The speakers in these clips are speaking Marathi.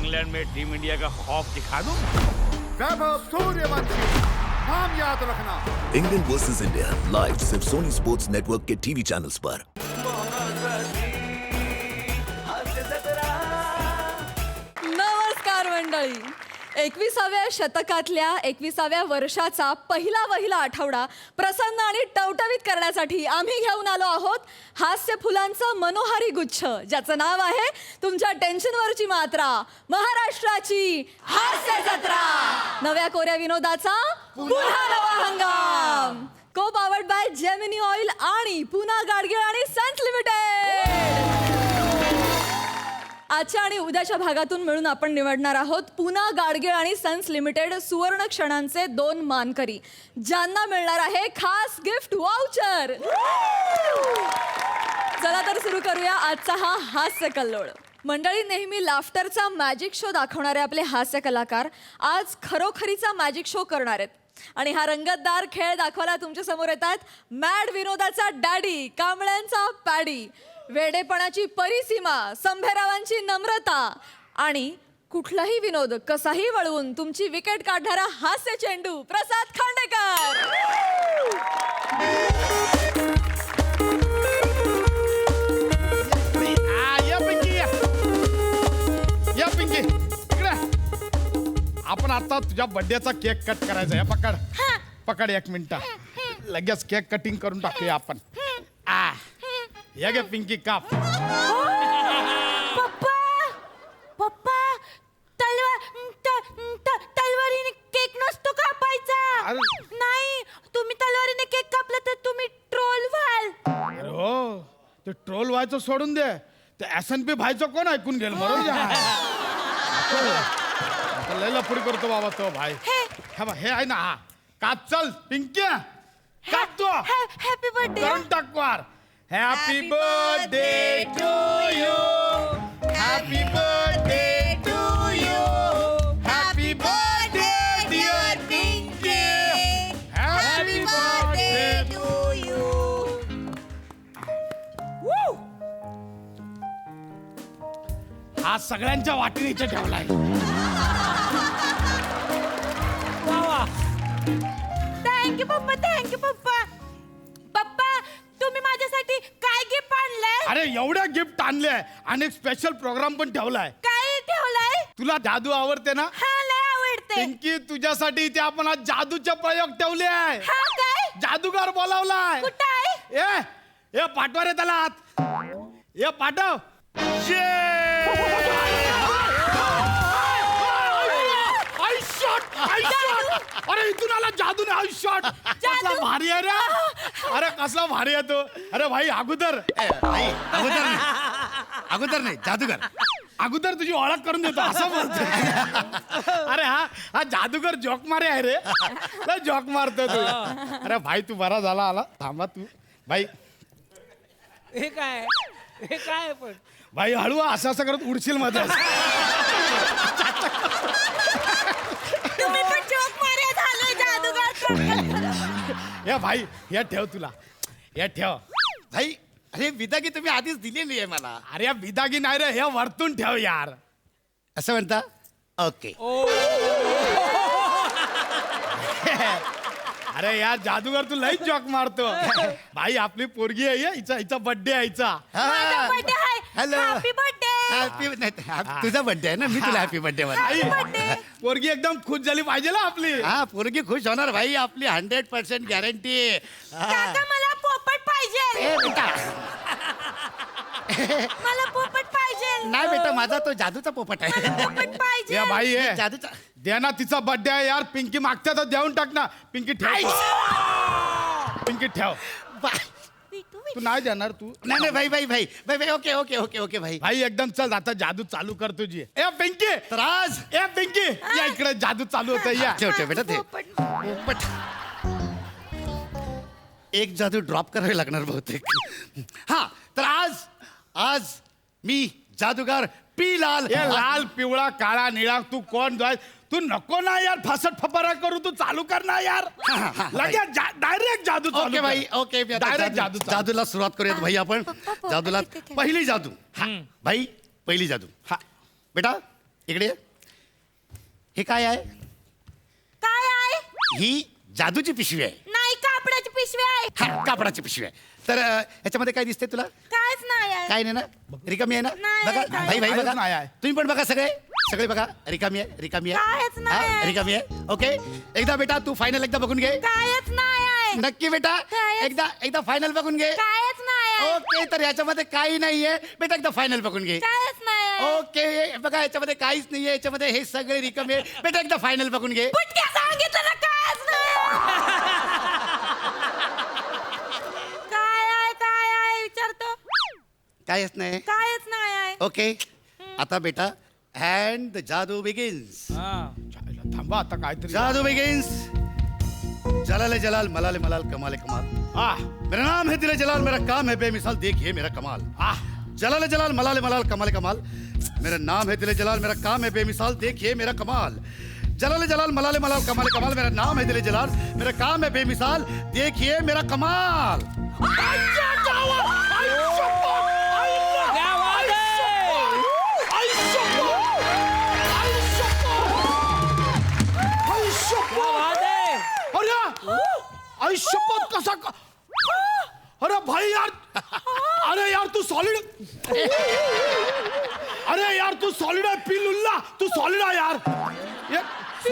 इंग्लैंड में टीम इंडिया का खौफ दिखा दूं? वैभव सूर्यवंशी, नाम याद रखना। इंग्लैंड वर्सेस इंडिया लाइव सिर्फ सोनी स्पोर्ट्स नेटवर्क के टीवी चैनल्स पर। नमस्कार मंडळी. 21व्या शतकातल्या 21व्या वर्षाचा पहिला आठवडा प्रसन्न आणि टवटवीत करण्यासाठी आम्ही घेऊन आलो आहोत हास्य फुलांचं मनोहारी गुच्छ, ज्याचं नाव आहे तुमच्या टेन्शनवरची मात्रा, महाराष्ट्राची हास्य जत्रा. नव्या कोऱ्या विनोदाचा पुन्हा नवा हंगाम. को पावर्ड बाय जेमिनी ऑइल आणि पुन्हा गाडगीळ आणि सन्स लिमिटेड. आजच्या आणि उद्याच्या भागातून मिळून आपण निवडणार आहोत पुन्हा गाडगीळ आणि सन्स लिमिटेड सुवर्ण क्षणांचे 2 मानकरी, ज्यांना मिळणार आहे खास गिफ्ट वाउचर. चला तर सुरू करूया आजचा हा हास्य कल्लोळ. मंडळी, नेहमी लाफ्टरचा मॅजिक शो दाखवणारे आपले हास्य कलाकार आज खरोखरीचा मॅजिक शो करणार आहेत. आणि हा रंगतदार खेळ दाखवायला तुमच्या समोर येतात मॅड विनोदाचा डॅडी, कांबळ्यांचा पॅडी, वेडेपणाची परिसीमा, संभेरावांची नम्रता आणि कुठलाही विनोद कसाही वळवून तुमची विकेट काढणारा हास्य चेंडू प्रसाद खांडेकर. या पिंकी इकडे. आपण आता तुझ्या बर्थडेचा केक कट करायचा आहे. पकड 1 मिनिट. लगेच केक कटिंग करून टाकूया आपण. या गे पिंकी, काप. पप्पा तलवारीने केक नसतो कापायचा. नाही, तुम्ही तलवारीने केक कापला तर तुम्ही ट्रोल व्हाल. अरे हो, ते ट्रोल व्हायचं सोडून दे. ते SNP भाईचं कोण ऐकून घेईल? बरोबर लय लफडी करतो बाबा तो भाई. हे आहे ना, हा काप. चल पिंकी, काप तो. Happy birthday. करून टाकवार. Happy birthday to you, happy birthday to you, happy birthday dear Pinky, happy birthday to you. हा सगळ्यांच्या वाटेने इथे ठेवलाय. थँक्यू पप्पा, थँक्यू पप्पा. पप्पा, तुम्ही माझ्यासाठी काय गिफ्ट आणलंय? अरे एवढ्या गिफ्ट आणले आणि स्पेशल प्रोग्राम पण ठेवलाय. काय ठेवलंय? तुला जादू आवडते ना? हा, लय आवडते. पिंकी, तुझ्यासाठी इथे आपण आज जादूचे प्रयोग ठेवले आहे. हा, काय? जादूगार बोलावलाय. कुठं आहे? ए पाठवा रे त्याला आत. ये पाठव. अरे इथून आला जादू ने. आई शॉट. कसला भारी आहे रे. अरे कसला भारी आहे तो. अरे भाई अगोदर नाही जादूगर. अगोदर तुझी ओळख करून देतो असं बोलतो. अरे हा जादूगर जोक मारे आहे रे. जोक मारतो तू. अरे भाई तू बरा झाला आला. थांबा तू भाई. हे काय पण भाई हळू असं करत उडशील मध्ये. तुम्ही पण जोक मारे झालोय जादूगार. हे भाई हे ठेव तुला. हे ठेव भाई. अरे विदागी तुम्ही आधीच दिलेली आहे मला. अरे या बिदागी नाही रे. हे वरतून ठेव यार. असं म्हणता? ओके. अरे यार जादूगर तू लई जॉक मारतो. भाई आपली पोरगी आहे हिचा बर्थडे आहे हिचा. बर्थडे आहे. हॅलो. Happy birthday. हॅपी तुझा बर्थडे आहे ना, मी तुला हॅपी बर्थडे आई, म्हणा. पोरगी एकदम खुश झाली पाहिजे ना आपली. हा, पोरगी खुश होणार भाई. आपली 100% गॅरंटी. काका, मला पोपट पाहिजे. मला पोपट पाहिजे. नाही बेटा, माझा तो जादूचा पोपट आहे. पोपट पाहिजे. या भाई हे जादूचा. दे ना, तिचा बर्थडे आहे यार. पिंकी मागच्या तर देऊन टाक ना. पिंकी ठेव. पिंकी ठेव. तू नाही देणार तू. नाही भाई. ओके भाई. भाई एकदम चल आता जादू चालू कर तुझी. ए पिंकी, तर आज ए पिंकी या इकडे जादू चालू होतं. या ठेव बेटा ते पोपट. एक जादू ड्रॉप करावे लागणार बहुतेक. हा, तर आज मी जादूगार पी लाल. ए लाल पिवळा काळा निळा तू कोण जाय. तू नको ना यार फसट फपारा करू. तू चालू कर ना यार. लगेच डायरेक्ट जादू चालू ओके कर. भाई. ओके डायरेक्ट जादू चालू. जादूला सुरुवात करूयात भाई आपण. जादूला पहिली जादू. भाई पहिली जादू. हा बेटा, इकडे ये. हे काय आहे? काय आहे? ही जादूची पिशवी आहे. नाही, कापडाची पिशवी आहे. हा, कापडाची पिशवी आहे. तर ह्याच्यामध्ये काय दिसते तुला? कायच नाही आहे. काय नाही ना? रिकामी आहे ना? नाही, बघा काय भाई भाई काहीच बघा. नाही आहे. तुम्ही पण बघा सगळे बघा. रिकामी आहे, रिकामी आहे. कायच नाही हा, आहे. रिकामी आहे. ओके, एकदा बेटा तू फायनल एकदा बघून घे. कायच नाही आहे. नक्की बेटा, कायच- एकदा फायनल बघून घे. कायच नाही आहे. ओके, तर याच्यामध्ये काही नाहीये बेटा, एकदा फायनल बघून घे. कायच नाही आहे. ओके, बघा याच्यामध्ये काहीच नाहीये, याच्यामध्ये हे सगळे रिकामी आहे बेटा, एकदा फायनल बघून घे. पुटक्या सांगितलं ना, कायच नाही. काय आहे विचारतो. काहीच नाही. कायच नाही आहे. ओके, आता बेटा अँड द जादू बिगिन्स. चालेल, थांबा आता काहीतरी. जादू बिगिन्स. जलाले जलाल मलाले मलाल कमाले कमाल. मेरा नाम है दिले जलाल, मेरा काम है बेमिसाल, देखिए मेरा कमाल. जलाले जलाल मलाले मलाल कमाले कमाल. मेरा नाम है दिले जलाल, मेरा काम है बेमिसाल, देखिए मेरा कमाल. जलाले जलाल मलाले मलाल कमाले कमाल. मेरा नाम है दिले जलाल, मेरा काम है बेमिसाल, देखिए मेरा कमाल. क्या बात है? क्या बात है? अरे शपथ कसा अरे भाई यार, अरे यार तू सॉलिड, अरे यार तू सॉलिड आहे. पिलुल्ला तू सॉलिड आहे यार.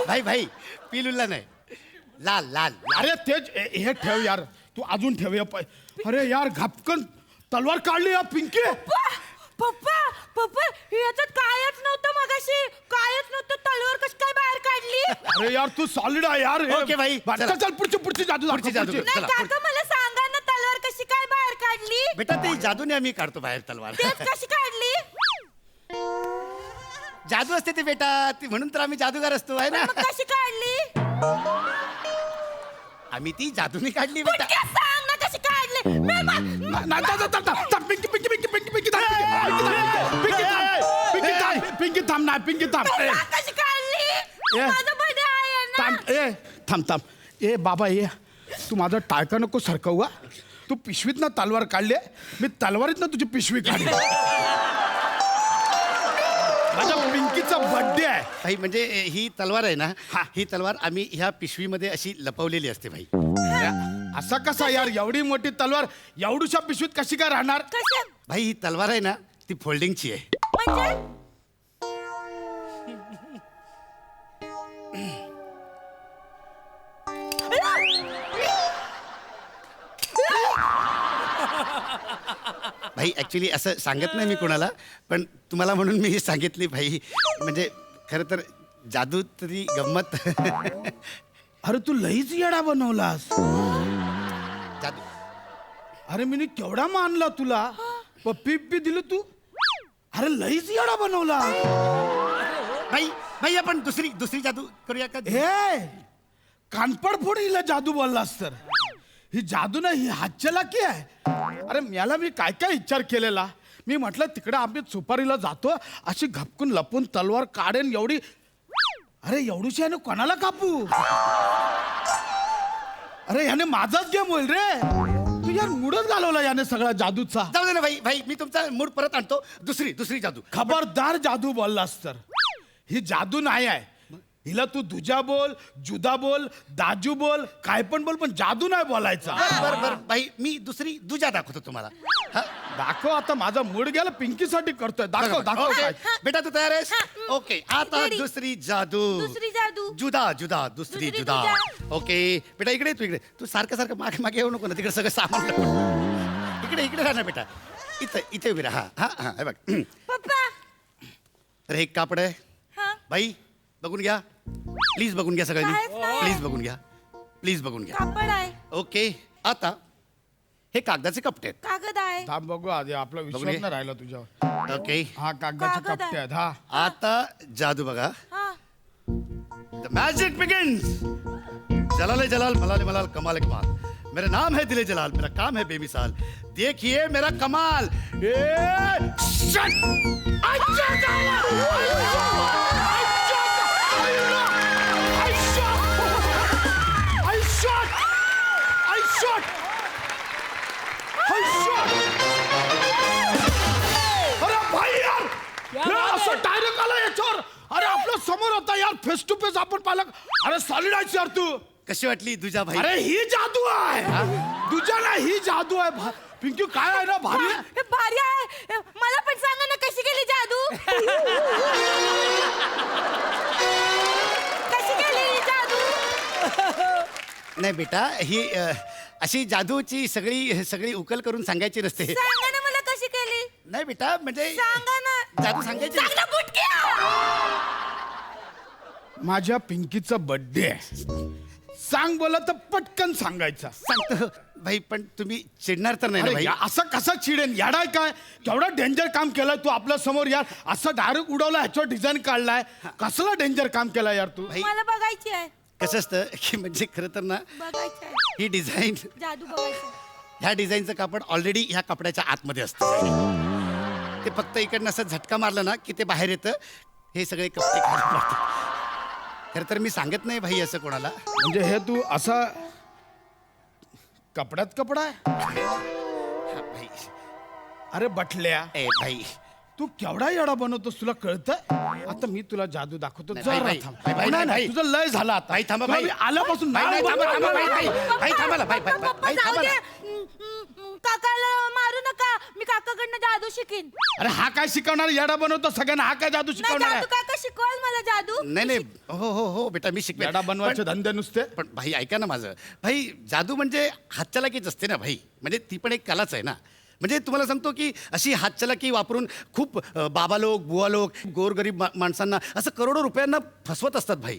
भाई भाई पिलुल्ला नाही, लाल लाल. अरे तेच हे ठेव यार, तू अजून ठेव हे अरे यार घापकन तलवार काढली या पिंकी. पप्पा पप्पा याच्यात कायच नव्हतं मगाशी. कायच नव्हतं. तलवार कशी काय बाहेर काढली? अरे यार तू सॉलिड आहे यार. ओके भाई, चल चल पुढची जादू पुढची जादू. पुढची. नाही चला, काका, मला सांगा ना, तलवार कशी काय बाहेर काढली? बेटा ते जादूने आम्ही काढतो बाहेर तलवार. तेच कशी काढली? जादू असते ते बेटा, म्हणून तर आम्ही जादूगार असतो आहे ना. मग कशी काढली? आम्ही ती जादूने काढली बेटा. पुटक्या सांग ना, कशी काढली? मी पिंकी थांब ना, पिंकी थांब. सांग कशी काढली? ए. माझं बर्थडे आहे ना. थांब. ए बाबा ये, तू माझं टाळका नको सरकवू. तू पिशवीत ना तलवार काढली, मी तलवारीत ना तुझी पिशवी काढली. माझ्या पिंकीचा बर्थडे आहे. भाई म्हणजे ही तलवार आहे ना, हा. ही तलवार आम्ही ह्या पिशवीमध्ये अशी लपवलेली असते भाई. असा कसा यार, एवढी मोठी तलवार एवढूशा पिशवीत कशी काय राहणार? कशी भाई ही तलवार आहे ना, ती फोल्डिंगची आहे. म्हणजे? भाई ऍक्च्युली असं सांगत नाही मी कोणाला, पण तुम्हाला म्हणून मी ही सांगितली भाई. म्हणजे खरं तर जादू तरी गंमत. अरे तू लईच येडा बनवलास. जादू अरे मी केवढा मानला तुला, पप्पी दिलं तू. अरे लईच येडा बनवला. भाई भाई आपण दुसरी जादू करूया का? हे कानपड फोड हिला जादू बोललास तर. ही जादू ना, ही हातचलाकी आहे. अरे मला मी काय काय विचार केलेला. मी म्हटलं तिकडे आम्ही सुपारीला जातो, अशी घपकून लपून तलवार काढेन एवढी. अरे एवढीशी याने कोणाला कापू? अरे याने माझाच गेम होईल रे. तू यार मूडच घालवला याने सगळा जादूचा. जाऊ दे ना भाई. भाई मी तुमचा मूड परत आणतो. दुसरी जादू. खबरदार जादू बोललास तर. ही जादू नाही आहे. हिला तू दुजा बोल, जुदा बोल, दाजू बोल, काय पण बोल, पण जादू नाही बोलायचा. बर भाई, मी दुसरी दुजा दाखवतो तुम्हाला. हा? दाखव आता, माझा मूड गेला. पिंकीसाठी करतोय. दाखव दाखव ओके. काय. बेटा तू तयार आहेस? ओके, आता Ready. दुसरी जादू. दुसरी जादू. जुदा दुसरी जुदा. ओके बेटा, इकडे तू इकडे. तू सारखं मागे मागे येऊ नको ना, तिकडे सगळं सामान लपवून. इकडे राहा ना बेटा. इथे उभी राहा. हा हे बघ. पप्पा. अरे एक कापड आहे हा. बाई, बघून घ्या प्लीज. बघून घ्या सगळ्यांनी. काहीच नाही. प्लीज बघून घ्या. कापड आहे. ओके, आता हे कागदाचे कपटे आहेत. कागद आहे. थांब बघू आधी, आपला बघू विश्वास दे. नाही राहिला तुझ्यावर. ओके, हा कागदाचे कागद कप्पे आहे. आहेत. हा आता जादू बघा. हा. The magic begins. जलाले जलाल मलाले मलाल कमाल कमाल. मेरा नाम है दिले जलाल, मेरा काम है बेमिसाल, देखिए मेरा कमाल. अरे भाई यार, क्या हे बात असं आहे? डायरेक्ट आला याच्यावर. होता यार, फेस टू फेस आपण पाहिलं. अरे सॉलिड आहेस यार तू. कशी वाटली तुझ्या भाई? अरे ही जादू आहे, तुझ्या ना ही जादू आहे. पिंकी काय आहे ना, भारी आहे. हे भारी आहे. मला पण सांगा ना कशी केली जादू. कशी केली ही जादू. नाही बेटा, ही अशी जादूची सगळी उकल करून सांगायची नसते. सांगा ना मला कशी केली. नाही बेटा, म्हणजे सांगा ना. जादू सांगायची. सांग ना बुटक्या. माझ्या पिंकीचा बर्थडे आहे, सांग बोला तर पटकन सांगायचा. सांगतो भाई, पण तुम्ही चिडणार तर नाही ना अरे भाई? असं कसं चिडेन, याडाय काय? केवढा डेंजर काम केलंय तू आपल्या समोर यार. असं डायरेक्ट उडवलं, ह्याच्यावर डिझाईन काढलाय. कसलं डेंजर काम केलंय यार तू. भाई मला बघायची आहे. कसं असतं की म्हणजे खरं तर ना, बघायची आहे ही डिझाईन, जादू बघायची. ह्या डिझाईनचं कापड ऑलरेडी ह्या कपड्याच्या आतमध्ये असतं. ते फक्त इकडनं असं झटका मारला ना की ते बाहेर येतं. हे सगळे कपडे काढून टाकतात. खरं तर मी सांगत नाही भाई असं कोणाला. म्हणजे हे तू असा कपड्यात कपडा आहे. हा, भाई. अरे बटल्या, ए भाई, तू केवढा येडा बनवतोस, तुला कळतंय? आता मी तुला जादू दाखवतो. नाही, जरा भाई, थांब. भाई, भाई, नाही, नाही, भाई. तुझं लय झालं आता. भाई, थांबा, तुला भाई. मी आल्यापासून भाई, नाही थांबा, बोलतो. थांबा, भाई, भाई. भाई, थांबा ना, भाई, भाई, भाई, पप्पा भाई, जाऊ थांबा दे. ना. काकाला मारू नका. मी काकाकडनं जादू शिकीन. अरे हा काय शिकवणार? येडा बनवतो सगळ्यांना. हा काय जादू नाही शिकवणार आहे? जादू काका शिकवाल मला जादू. नाही हो हो हो बेटा, मी शिकवेन. येडा बनवायचे धंदे नुसते. पण भाई ऐका ना माझं. भाई जादू म्हणजे हातचलाकीच असते ना भाई. म्हणजे ती पण एक कलाच आहे ना. म्हणजे तुम्हाला सांगतो की अशी हातचलाकी वापरून खूप बाबा लोक, बुवा लोक, गोरगरीब माणसांना असं करोडो रुपयांना फसवत असतात भाई.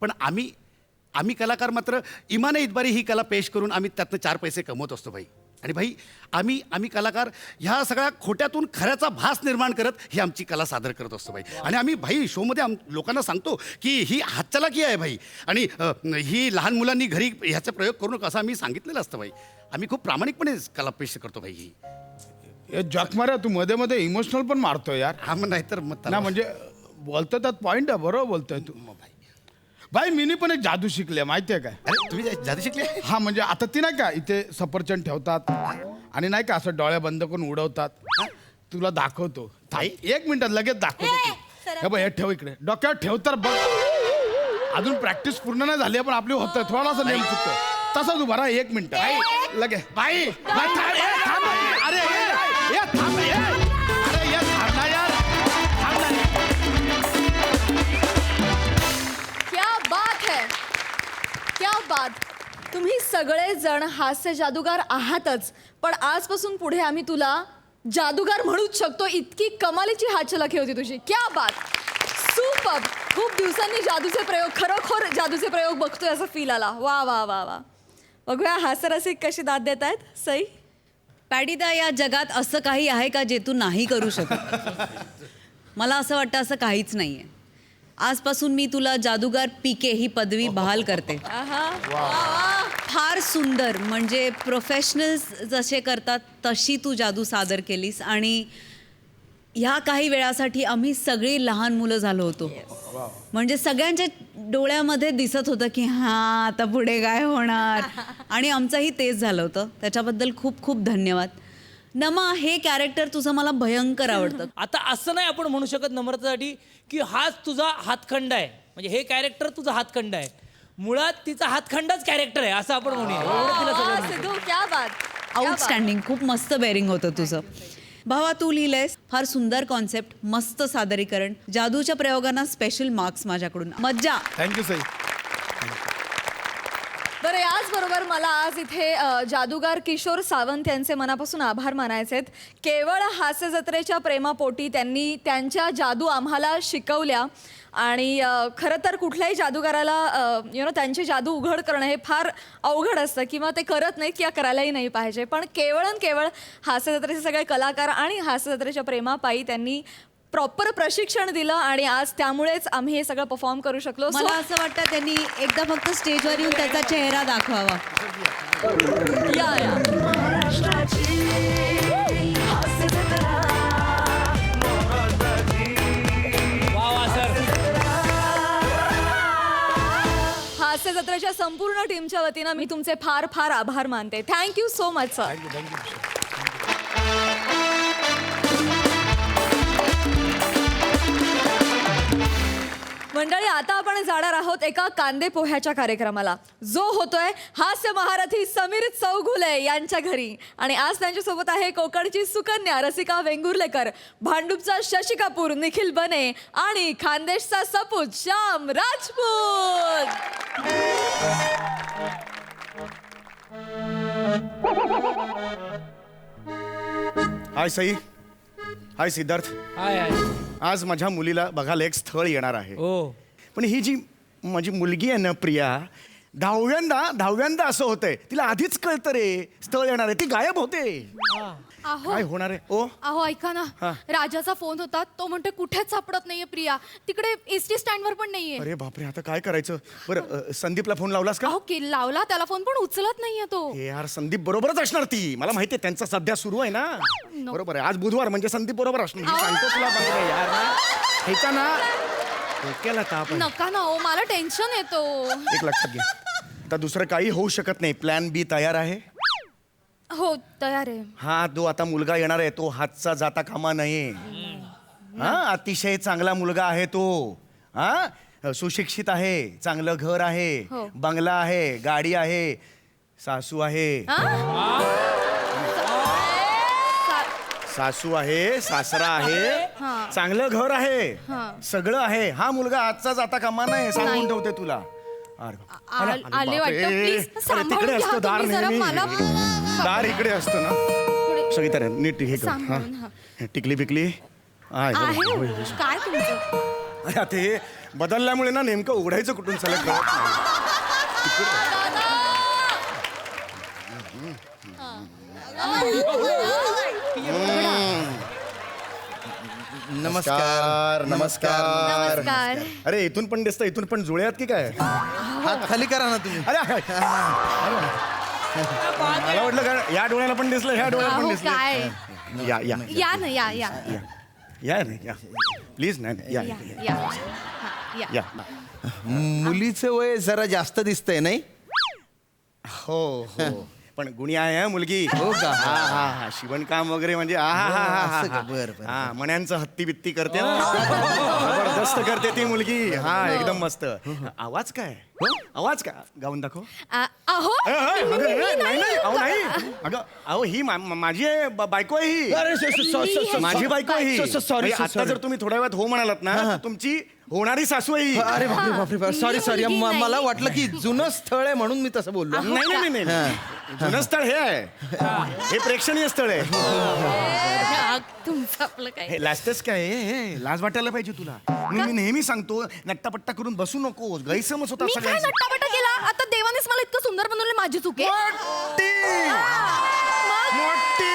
पण आम्ही कलाकार मात्र इमाने इतबारी ही कला पेश करून आम्ही त्यातनं 4 पैसे कमवत असतो भाई. आणि भाई आम्ही कलाकार ह्या सगळ्या खोट्यातून खऱ्याचा भास निर्माण करत ही आमची कला सादर करत असतो भाई. आणि आम्ही भाई शोमध्ये लोकांना सांगतो की ही हातचलाकी आहे भाई. आणि ही लहान मुलांनी घरी ह्याचा प्रयोग करू नका असं आम्ही सांगितलेलं असतं भाई. आम्ही खूप प्रामाणिकपणे कला पेश करतो भाई ही. हे जग मारा, तू मध्ये मध्ये इमोशनल पण मारतोय यार. हा मग नाहीतर मग ना म्हणजे बोलतो त्यात पॉइंट आहे, बरोबर बोलतोय तू. भाई मीनी पण एक जादू शिकले, माहितीये काय? अरे तुम्ही जादू शिकले? हा म्हणजे आता ती नाही का इथे सफरचंद ठेवतात आणि नाही का असं डोळ्या बंद करून उडवतात. तुला दाखवतो. थांब, 1 मिनिटात लगेच दाखवतो. हे बघ, हे ठेव इकडे, डोक्यावर ठेव तर बघ. अजून प्रॅक्टिस पूर्ण नाही झाली पण आपली होतं थोडासा नेम चुकतोय. तसा तू भरा 1 मिनिट लगेच. भाई थांब, थांब. अरे थांब, अरे थांब ना यार, थांब ना. क्या बात है, क्या बात. तुम्ही सगळे जण हास्य जादूगार आहातच, पण आजपासून पुढे आम्ही तुला जादूगार म्हणूच शकतो. इतकी कमालीची हातचलाखी होती तुझी. क्या बात, सुपर. खूप दिवसांनी जादूचे प्रयोग, खरोखर जादूचे प्रयोग बघतोय असं फील आला. वा वा वा वा. बघूया हास्यरसिक कशी दाद देत आहेत. सई, पॅडिदा, या जगात असं काही आहे का जे तू नाही करू शकत? मला असं वाटतं असं काहीच नाही आहे. आजपासून मी तुला जादूगार पीके ही पदवी बहाल करते. आहा, वा वा. फार सुंदर, म्हणजे प्रोफेशनल्स जसे करतात तशी तू जादू सादर केलीस. आणि ह्या काही वेळासाठी आम्ही सगळी लहान मुलं झालो होतो. म्हणजे सगळ्यांच्या डोळ्यामध्ये दिसत होतं की हां आता पुढे काय होणार. आणि आमचंही तेच झालं होतं. त्याच्याबद्दल खूप खूप धन्यवाद. नमा, हे कॅरेक्टर तुझं मला भयंकर आवडतं. आता असं नाही आपण म्हणू शकत नम्रतासाठी की हाच तुझा हातखंड आहे, म्हणजे हे कॅरेक्टर तुझा हातखंड आहे. मुळात तिचा हातखंडच कॅरेक्टर आहे असं आपण म्हणूया. एवढं तिला सगळं वा, माहिती. सिद्धू, क्या बात. आउटस्टँडिंग, खूप मस्त बेरिंग होतं तुझं. भावा, तू लिहिलंयस, फार सुंदर कॉन्सेप्ट, मस्त सादरीकरण, जादूच्या प्रयोगांना स्पेशल मार्क्स माझ्याकडून. मज्जा. थँक्यू सई. बरं, याचबरोबर मला आज इथे जादूगार किशोर सावंत यांचे मनापासून आभार मानायचे आहेत. केवळ हास्य जत्रेच्या प्रेमापोटी त्यांनी त्यांच्या जादू आम्हाला शिकवल्या. आणि खरं तर कुठल्याही जादूगाराला त्यांची जादू उघड करणं हे फार अवघड असतं किंवा ते करत नाहीत किंवा करायलाही नाही पाहिजे. पण केवळ हास्य जत्रेचे सगळे कलाकार आणि हास्य जत्रेच्या प्रेमापायी त्यांनी प्रॉपर प्रशिक्षण दिलं आणि आज त्यामुळेच आम्ही हे सगळं परफॉर्म करू शकलो. मला असं वाटतं त्यांनी एकदा फक्त स्टेजवर येऊन त्याचा चेहरा दाखवावा. या वा वा सर. हास्य जत्रेच्या संपूर्ण टीमच्या वतीनं मी तुमचे फार फार आभार मानते. Thank you so much sir. मंडळी, आता आपण जाणार आहोत एका कांदे पोह्याच्या कार्यक्रमाला, जो होतोय हास्य महारथी समीर चौगुले यांच्या घरी. आणि आज त्यांच्यासोबत आहे कोकणची सुकन्या रसिका वेंगुर्लेकर, भांडूपचा शशी कपूर निखिल बने आणि खानदेशचा सपूत श्याम राजपूत. हाय सई, हाय सिद्धार्थ. हाय हाय. आज माझ्या मुलीला बघायला एक स्थळ येणार आहे. हो. पण ही जी माझी मुलगी आहे ना प्रिया, दहाव्यांदा असं होतंय, तिला आधीच कळतं रे स्थळ येणार आहे, ती गायब होते. अहो काय होणार आहे? ओ अहो ऐका ना, हा. राजाचा फोन होता, तो म्हणतो कुठेच सापडत नाहीये प्रिया, तिकडे एसटी स्टँडवर पण नाहीये. अरे बापरे, आता काय करायचं? बरं संदीपला फोन लावलास का? अहो लावला त्याला फोन, पण उचलत नाहीये तो. हे यार, संदीप बरोबरच असणार, ती मला माहितीये, त्यांचा सध्या सुरू आहे ना. बरोबर आहे, आज बुधवार म्हणजे संदीप बरोबर असणार. मी सांगतो तुला, बापरे यार ना, ह्याचा ना डोक्याला ताप आहे. नका ना हो, मला टेन्शन येतो. एक लक्षात घे, आता दुसरं काही होऊ शकत नाही. प्लॅन बी तयार आहे. हो तयार आहे. हा, जो आता मुलगा येणार आहे तो हातचा जाता कामा नये. हा, अतिशय चांगला मुलगा आहे तो. हा, सुशिक्षित आहे, चांगलं घर आहे, हो. बंगला आहे, गाडी आहे, सासू आहे. सासू आहे, सासरा आहे, चांगलं घर आहे, सगळं आहे. हा मुलगा आजचा जाता कामा नाही, सांगून ठेवते तुला. आले वाटतं, प्लीज सांभाळून तिकडे घ्या असतो दार तुम्ही जरा, नेहमी. मला दार इकडे असतं ना. सगळी तर नीट हे कर. सांभाळून, हा. टिकली बिकली आहे. आहे काय तुमचं? अरे आता हे बदलल्यामुळे ना नेमकं उघडायचं कुठून सलग कळत नाही. नमस्कार नमस्कार नमस्कार. अरे इथून पण दिसतं, इथून पण जुळ्यात की काय? हात खाली करा ना तुम्ही. अरे मला वाटलं का या डोळ्याला पण दिसलं, ह्या डोळ्याला पण अहो, दिसलं. काय या या या ना, या या या नाही या प्लीज. नाही या या या हा, या. या. मुलीचं वय जरा जास्त दिसतंय नाही? हो हो, पण गुणी आहे हा मुलगी. हो का? हा हा हा, शिवणकाम वगैरे म्हणजे असं का? बरं, बरं. हा, मण्यांचं हत्ती बित्ती करते ना, जबरदस्त करते ती मुलगी. हा, एकदम मस्त. आवाज काय? आवाज काय? गाऊन दाखव. अहो नाही नाही, अहो नाही, अगं अहो ही माझी आहे, बायको आहे ही. माझी बायको आहे ही. सॉरी म्हणजे आता जर तुम्ही थोड्या वेळात हो म्हणालात ना, तर तुमची होणारी सासू आहे ही. अरे बापरे बापरे, सॉरी सॉरी, मुलगी नाही. मला वाटलं की जुनं स्थळ आहे म्हणून मी तसं बोललो. नाही नाही नाही नाही, जुनं स्थळ हे आहे, हे प्रेक्षणीय स्थळ आहे. तुमचं आपलं काय? हे लाजतेस काय? हे लाज वाटायला पाहिजे तुला. मी नेहमी सांगतो, नट्टापट्टा करून बसू नको, गैरसमज होता मी काय सगळ्यांचा. नट्टापट्टा केला? आता देवानेच मला इतकं सुंदर बनवलं, माझी चूक आहे. मोठी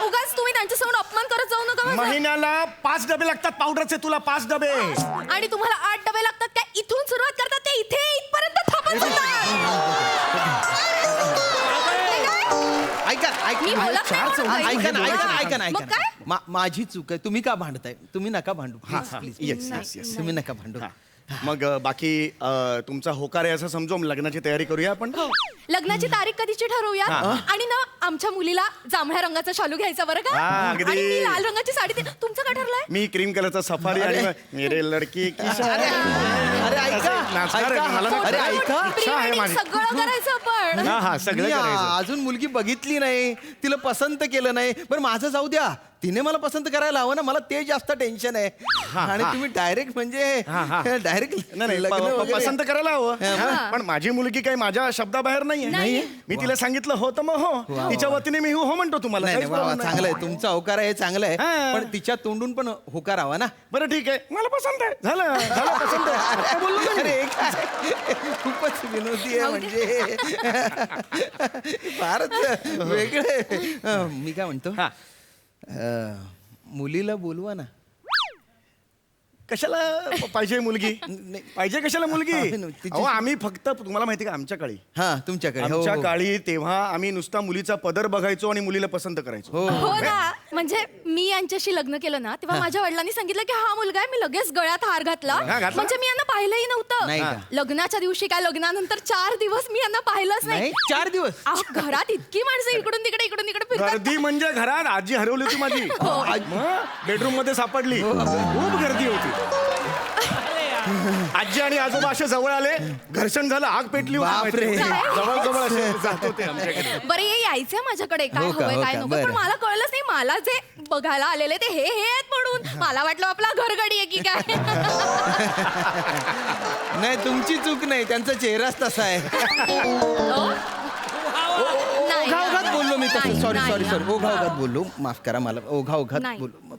उगाच तुम्ही त्यांच्यासमोर अपमान करत जाऊ नका माझा. महिन्याला 5 डबे लागतात पावडरचे तुला, 5 डबे. आणि तुम्हाला 8 डबे लागतात काय? इथून सुरुवात करतात ते इथे इथपर्यंत थांबत ऐका मी ऐका बोलत नाही म्हणून ऐका ना, ऐका ना, ऐका ना, मग ऐका काय? ना. माझी चूक आहे, तुम्ही का भांडताय? तुम्ही नका भांडू प्लीज. Yes yes yes. तुम्ही नका भांडू. मग बाकी तुमचा होकार आहे असं समजू, लग्नाची तयारी करूया आपण. लग्नाची तारीख कधीची ठरवूया. आणि ना आमच्या मुलीला जांभळ्या रंगाचा शालू घ्यायचा बरं का? हा, अगदी. आणि मी लाल रंगाची साडी तुमचं काय ठरलंय? मी क्रीम कलरचा सफारी आणि मेरे लडकी की अरे ऐका नाचणार आहे, मला नाही- अरे ऐका. इच्छा आहे माझी. सगळं करायचं आपण. हा हा, सगळं मी करायचं. अजून मुलगी बघितली नाही, तिला पसंत केलं नाही. बरं माझं जाऊ द्या, तिने मला पसंत करायला हवं ना, मला ते जास्त टेन्शन आहे. आणि तुम्ही डायरेक्ट म्हणजे डायरेक्ट नाही नाही, पसंत करायला हवं. हा, पण माझी मुलगी काही माझ्या शब्दाबाहेर नाहीये. मी तिला सांगितलं हो तर मग हो, तिच्या वतीने मी हो म्हणतो तुम्हाला. नाही काहीच नाही, problem नाही. चांगलं आहे, तुमचा होकार आहे, चांगलं आहे. हा. पण तिच्या तोंडून पण होकार हवा ना. बरं ठीक आहे, मला पसंत आहे. झालं झालं, पसंत आहे. आता बोललो ना मी. अरे काय, खूपच विनोदी आहे म्हणजे फारच वेगळे. मी काय म्हणतो, हा. मुलीला बोलवा ना. कशाला पाहिजे मुलगी? पाहिजे कशाला मुलगी? तिची- अहो आम्ही फक्त, तुम्हाला माहिती का, आमच्या काळी हा तुमच्याकडे हो, आमच्या हो. काळी तेव्हा आम्ही नुसता मुलीचा पदर बघायचो आणि मुलीला पसंत करायचो. हो ना, म्हणजे मी यांच्याशी लग्न केलं ना, तेव्हा माझ्या वडिलांनी सांगितलं की हा मुलगा आहे. मी लगेच गळ्यात हार घातला. हा, घातला? म्हणजे मी यांना पाहिलंही नाही नव्हतं. का? लग्नाच्या दिवशी काय, लग्नानंतर 4 दिवस मी यांना पाहिलंच नाही नाही. 4 दिवस. अहो, घरात इतकी माणसं इकडून तिकडे फिरतात. गर्दी म्हणजे घरात आजी हरवली होती माझी. बेडरूम मध्ये सापडली, खूप गर्दी होती. आणि आजोबा असे जवळ आले, घर्षण झालं, आग पेटली होती. बापरे. जवळ जवळ असे जात होते आमच्याकडे. बरं हे यायचंय माझ्याकडे काय हो का, हवंय हो काय का, नको बरं. पण मला कळलंच नाही. मला जे बघायला आलेले ते हे आहेत म्हणून मला वाटलं आपला घरगडी आहे की काय. नाही तुमची चूक नाही, त्यांचा चेहराच तसा आहे. नाही, ओघाओघात बोललो मी तसं. नाही, सॉरी नाही, सॉरी सॉरी नाही. ओघाओघात बोललो, माफ करा मला. ओघाओघात नाही. बोललो.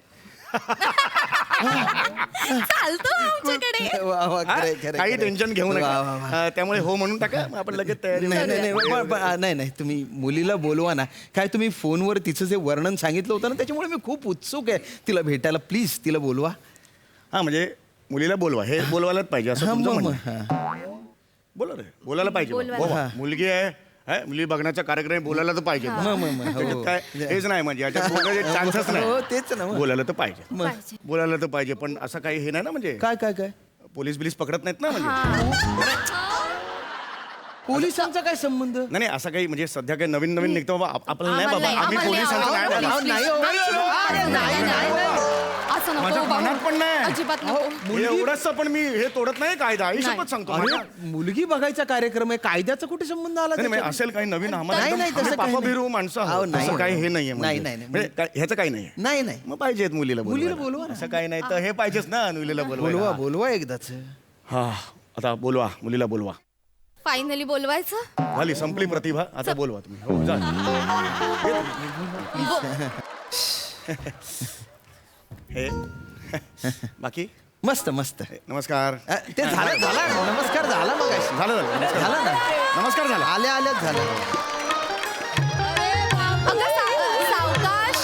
चालतो आमच्याकडे. वा, वा, खरंय, खरंय, काही खरंय. टेन्शन घेऊ वा, वा, वा. नका. त्यामुळे हो म्हणून टाका, मग आपण लगेच तयारी. नाही नाही नाही नाही नाही तुम्ही मुलीला बोलवा ना. काय तुम्ही फोनवर तिचं जे वर्णन सांगितलं होतं ना, त्याच्यामुळे मी खूप उत्सुक आहे तिला भेटायला. प्लीज तिला बोलवा. हा म्हणजे मुलीला बोलवा, हे बोलवायलाच पाहिजे असं हा, तुमचं मग, म्हणणं आहे. बोला रे, बोलायला पाहिजे. बोलवायला. बोला. मुलगी आहे, मुली बघण्याचा कार्यक्रम बोलायला तर पाहिजे. त्याच्यात काय हेच नाही म्हणजे याच्यात बोलायचे चान्सच हो, नाही. तेच ना मग. बोलायला तर पाहिजे, पाहिजे. बोलायला तर पाहिजे. पण असं काही हे नाही ना, म्हणजे काय काय काय पोलीस बिलीस पकडत नाहीत ना म्हणजे. पोलिसांचा काय संबंध? नाही नाही, असं काही म्हणजे सध्या काही नवीन नवीन निघतो बाबा. आपल्याला नाही बाबा, आम्ही आम्हाला पोलिसांचं नाही नाही, बाबा. नाही हो. असं माझ्या नको मनात पण नाही. अजिबात नको. एवढंच पण मी हे तोडत नाही कायदा, आयुष्यपत सांगतो. अरे माझ्या- मुलगी बघायचा कार्यक्रम आहे, कायद्याचा कुठे संबंध आला नाही, नाही, त्याच्यात? असेल काही नवीन नाही, नाही, आम्हाला तसं काही पापा नाही. बिरू माणसं अहो, आहोत. नाही, तसं काही हे नाही. नाहीये नाही, म्हणजे. नाही. म्हणजे काय- ह्याचं काही नाहीये. नाही नाही मग पाहिजेत मुलीला मुलीला बोलवा ना. असं काही नाही तर हे पाहिजेच ना मुलीला बोलवा बोलवा. बोलवा एकदाच. हा आता बोलवा, मुलीला बोलवा. फायनली बोलवायचं. झाली, संपली प्रतिभा. आता बोलवा तुम्ही. हो जा. हे बाकी मस्त मस्त. नमस्कार. ते झालं झालं नमस्कार झाला मग झालं झालं नमस्कार. झाला ना. नमस्कार झाला. आल्या आल्याच झालं. अगं सावकाश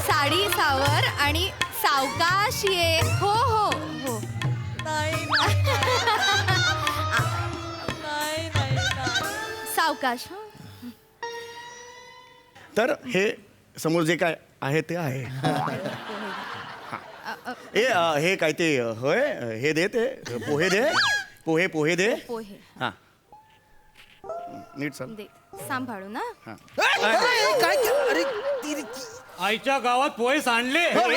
साडी सावर आणि सावकाश ये. हो हो हो. सावकाश. तर हे समोर जे काय आहे ते आहे. हे काय ते होय, हे दे, ते पोहे दे, पोहे पोहे दे. पोहे हा नीट चाल. दे सांभाळू ना. हा. काय अरे आईच्या गावात पोहे सांडले. अगं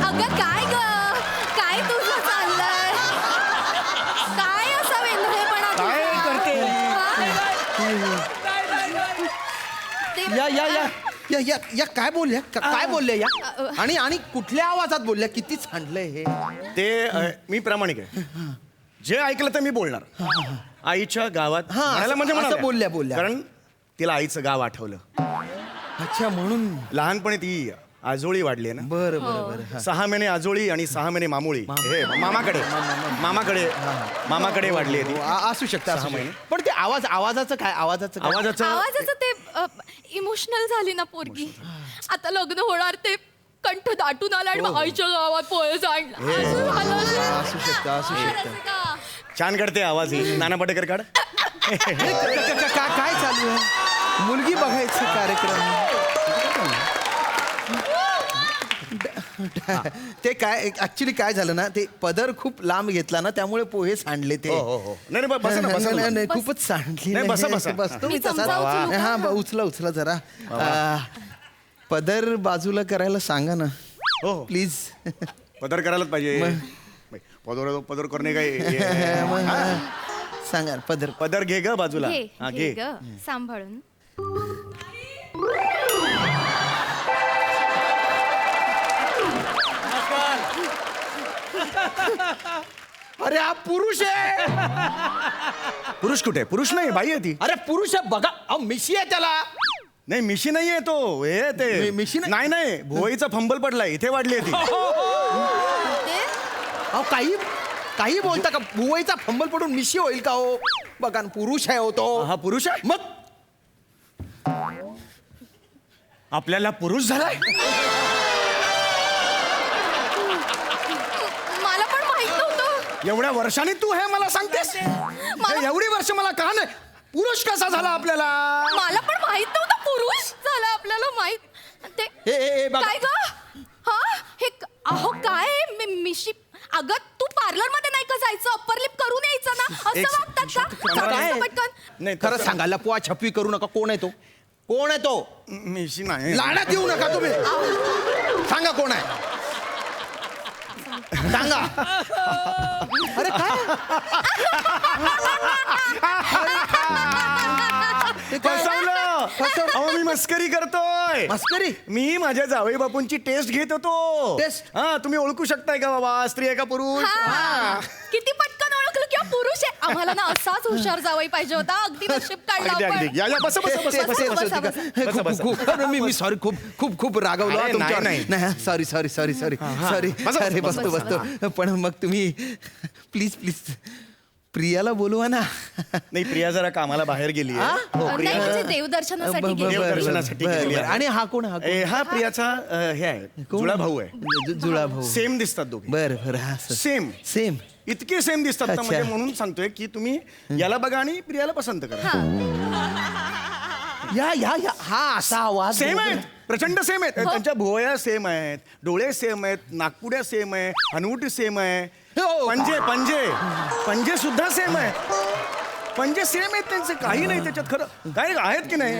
अगं काय ग काय तुझं चाललंय. काय असं वेंधळेपणा तुझा? काय करते? ते- या या या या या या काय बोलल्या काय बोलल्या या आणि आणि कुठल्या आवाजात बोलल्या? किती सांडलंय हे. ते मी प्रामाणिक आहे. जे ऐकलं तर मी बोलणार. आईच्या गावात हा, म्हणायला म्हणजे असं म्हणाल्या. बोलल्या. कारण तिला आईचं गाव आठवलं. अच्छा म्हणून. लहानपणी ती आजोळी वाढली आहे ना. बरं बरं बरं हा. 6 महिने आजोळी आणि 6 महिने मामुळी. हे मामाकडे मामाकडे वाढली आहे ती. असू शकतं असू 6 महिने. शकतं. पण ते आवाजाचं काय? आवाजाचं काय? आवाजाचं ते इमोशनल झाली ना पोरगी. आता लग्न होणार ते कंठ दाटून आला आणि मग आईच्या गावात पोहे सांडला. असं झालं. असू शकतं असू शकतं. छान काढते आवाज ही. नाना पाटेकर काढ. काय चालू आहे? मुलगी बघायचं कार्यक्रम. ते काय ऍक्च्युली काय झालं ना, ते पदर खूप लांब घेतला ना, त्यामुळे पोहे सांडले ते. हो. नाही नाही, बसा ना, बसा ना. नाही, खूपच सांडले. नाही, बसा, बसा. बसतो मी मी तसा. चमचा उचलू का? हा उचला जरा. पदर बाजूला करायला सांगा ना हो. प्लीज. पदर करायलाच पाहिजे. पदर करणे काय. सांगा पदर. पदर घे ग बाजूला. घे हा घे घे. ग सांभाळून. अरे हा पुरुष आहे. पुरुष कुठे? पुरुष नाही, बाई आहे ती. अरे पुरुष आहे बघा. अहो मिशी आहे त्याला. नाही मिशी नाहीये तो. हे ते मिशी नाही नाही, भुवईचा फंबल पडलाय, इथे वाढली आहे ती. अहो काही बोलता का? बुवईचा फंबल पडून मिशी होईल का हो? बघा ना, पुरुष आहे हो तो. हा पुरुष आहे. मग आपल्याला पुरुष झालाय. मला पण माहित नव्हतं. एवढ्या वर्षांनी तू हे मला सांगतेस? मला- एवढी वर्ष मला का नाही? पुरुष कसा झाला आपल्याला? मला पण माहित नव्हतं पुरुष झाला आपल्याला माहित. ते हे बघा. काय ग? हा हे अहो काय मिशी. अगं तू पार्लर मध्ये नाही का जायचं? अप्पर लिप करून यायचं ना. असं एक- वागतात का? काय? सांग पटकन. नाही खरं सांगा, लपवा छपवी करू नका. कोण आहे तो? कोण आहे तो? मिशी नाही. लाडात येऊ नका तुम्ही. सांगा कोण आहे? सांगा. अरे काय फसवलं. अहो मी मस्करी करतोय. मस्करी? मी माझ्या जावई बापूंची टेस्ट घेत होतो. टेस्ट? हा तुम्ही ओळखू शकताय का बाबा स्त्री आहे का पुरुष? हा. किती पटकन ओळखलं किंवा पुरुष आहे. आम्हाला ना असाच हुशार जावई पाहिजे होता. अगदी नशीब काढलं अगदी आपण. अगदी. या बस बस बस बस बस. मी सॉरी खूप रागवलो अरे, तुमच्यावर. नाही. नाही सॉरी बसा, अरे बसा, बसतो. पण मग तुम्ही प्लीज प्रियाला बोलवा ना. नाही प्रिया जरा कामाला बाहेर गेली हा? नाही म्हणजे देवदर्शनासाठी गेली. देवदर्शनासाठी गेली आहे. आणि हा कोण हा प्रियाचा हे आहे जुळा भाऊ आहे. जुळा भाऊ. सेम दिसतात दोघे. बरं हा सेम इतके सेम दिसतात ना, अच्छा. म्हणजे म्हणून सांगतोय की तुम्ही याला बघा आणि प्रियाला पसंत करा. या हा असा आवाज सेम आहेत, प्रचंड सेम आहेत. त्यांच्या भुवया सेम आहेत, डोळे सेम आहेत, नागपुड्या सेम आहे, हनुवटी सेम आहे, हो. पंजे सुद्धा सेम आहे. पंजे सेम आहेत त्यांचे, काही नाही त्याच्यात. खरं काय आहेत की नाही?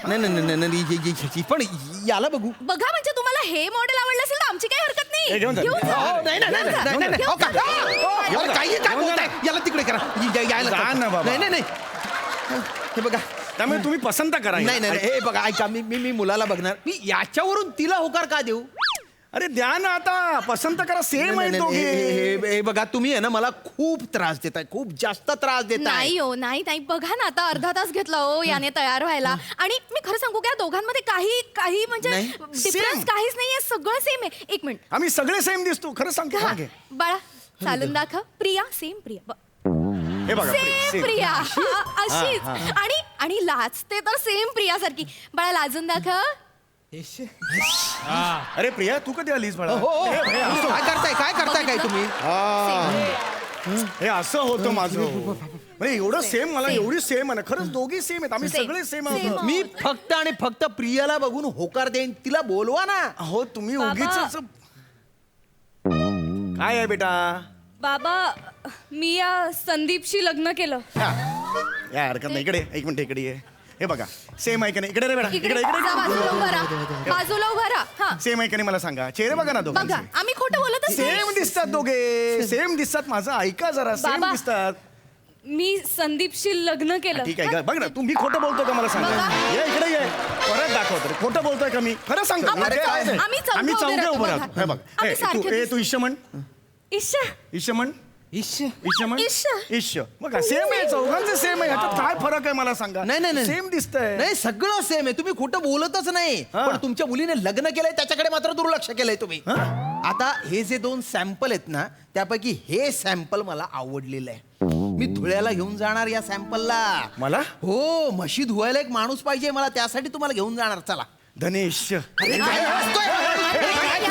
नाही पण याला बघू. बघा म्हणजे तुम्हाला हे मॉडेल आवडलं असेल तर आमची काही हरकत नाही. हे घेऊन जा. घेऊन जा. हो, नाही. घेऊन जा. काय बोलताय? याला तिकडे करा. यायला जा ना बाबा. नाही हे बघा. त्यामुळे तुम्ही पसंत करा. नाही हे बघा ऐका. मी मुलाला बघणार. मी याच्यावरून तिला होकार का देऊ? अरे द्या ना आता, पसंत करा. सेम आहेत दोघे. हे बघा तुम्ही आहे ना मला खूप त्रास देताय, खूप जास्त त्रास देताय. नाही हो नाही बघा ना आता अर्धा तास घेतला हो याने तयार व्हायला. आणि मी खरं सांगू का दोघांमध्ये काही म्हणजे नाही. डिफरन्स काहीच नाहीये. सगळं सेम आहे. एक मिनिट आम्ही सगळे सेम दिसतो, खरं सांगतो. हा, मागे. बाळा चालून दाखव. प्रिया सेम प्रिया हे बघा सेम same. प्रिया अशीच. आणि लाजते तर सेम प्रिया सारखी. बाळा लाजून दाखव. अरे प्रिया तू कधी आलीस बाळा? हो काय करताय काय तुम्ही? हे असं होतं माझं. म्हणजे एवढं सेम, मला एवढी सेम आहे ना. खरंच दोघी सेम आहेत, आम्ही Same. सगळे सेम Same. आहोत. मी फक्त प्रियाला बघून होकार देईन. तिला बोलवा ना. हो तुम्ही बाबा. उगीच काय आहे बेटा? बाबा मी या संदीपशी लग्न केलं. या हरकत नाही. इकडे एक मिनिट, इकडे ये. हे बघा सेम आहे का नाही? इकडे रे बेटा, इकडे इकडे जा, बाजूला उभा राहा. बाजूला उभा राहा. हा सेम आहे का नाही मला सांगा. चेहरे बघा ना बघा दोघांचे. आम्ही खोटं बोलतच नाही. सेम दिसतात दोघे, सेम दिसतात. माझं ऐका जरा, सेम बाबा. दिसतात. मी संदीपशी लग्न केलं. ठीक आहे का? बघ ना तुम्ही खोटं बोलतो का मला सांगा. बघा. ये इकडे ये, परत दाखवतो. खोटं बोलतोय का मी? खरं सांगतो. आपण अरे, चौघे- आम्ही चौघे आम्ही उभे चौघे राहतो उभं बघा. राहतो. हे बघ आम्ही ए, सारखे तू दिसतो. ईश म्हण. इश्शा ईश म्हण. इश्श. ईश म्हण. ईश. ईश. बघा सेम आहे, चौघांचे सेम आहे. ह्याच्यात काय फरक आहे मला सांगा. नाही सेम दिसतंय. नाही सगळं सेम आहे. तुम्ही खोटं बोलतच नाही. हा. पण तुमच्या मुलीने लग्न केलंय त्याच्याकडे मात्र दुर्लक्ष केलंय तुम्ही. आता हे जे 2 सॅम्पल आहेत ना त्यापैकी हे सॅम्पल मला आवडलेलं आहे. मी धुळ्याला घेऊन जाणार या सॅम्पलला. मला? हो म्हशी धुवायला एक माणूस पाहिजे मला, त्यासाठी तुम्हाला घेऊन जाणार. चला. धनेश. अरे काय हसतोय? अरे काय?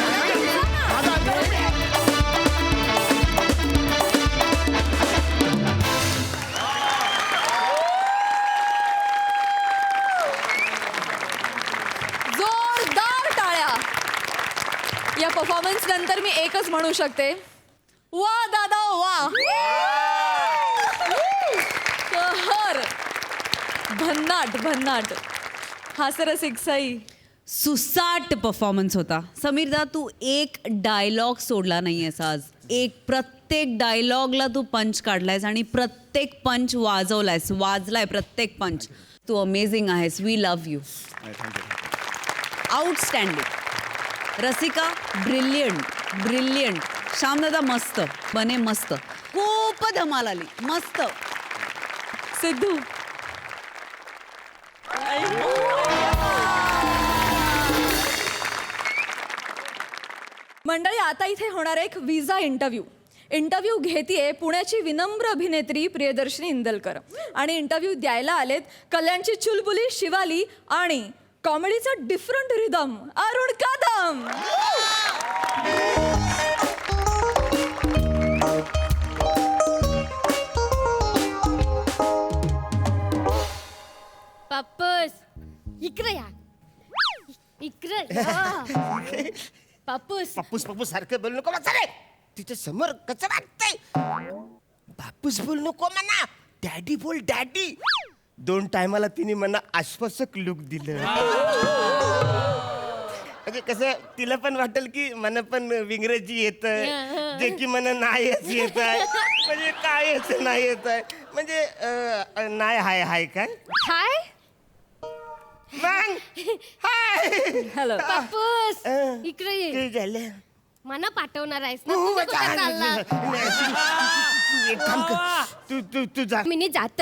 जोरदार टाळ्या. या परफॉर्मन्स नंतर मी एकच म्हणू शकते, वा दादा वा. कहर. भन्नाट हास्यरसिक सई. सुसाट परफॉर्मन्स होता. समीरदा तू एक डायलॉग सोडला नाहीयेस आज. प्रत्येक डायलॉगला तू पंच काढलायस आणि प्रत्येक पंच वाजलाय प्रत्येक पंच. तू अमेझिंग आहेस. We love you. Outstanding. Rasika brilliant. Shyamdada मस्त. बने मस्त. खूप धमाल आली. मस्त. सिद्धू मंडळी आता इथे होणार एक विजा इंटरव्ह्यू घेतीये पुण्याची विनम्र अभिनेत्री प्रियदर्शनी इंदलकर. आणि इंटरव्ह्यू द्यायला आलेत कल्याणची चुलबुली शिवाली आणि कॉमेडीचा डिफरंट रिदम अरुण कदम. पापस इकडे या. इकडे या. पापूस पप्पूस सारखं बोलू नको म्हणा रे. तिच्या समोर कसं वाटतंय? बापूस बोल नको म्हणा. डॅडी बोल डॅडी. 2 टायमाला तिने मला आश्वासक लुक दिलं. म्हणजे कसं तिला पण वाटेल की मला पण इंग्रजी येत जे की मला नाहीच येत आहे म्हणजे कायच नाही येत आहे म्हणजे नाही हाय हाय काय हाय मग हाय हॅलो बापूस इकडे ये. ते झालं मना पाठवणार आहेस ना हो, तुझं कुठं चालला? एक काम कर तू तू तू जा मी जात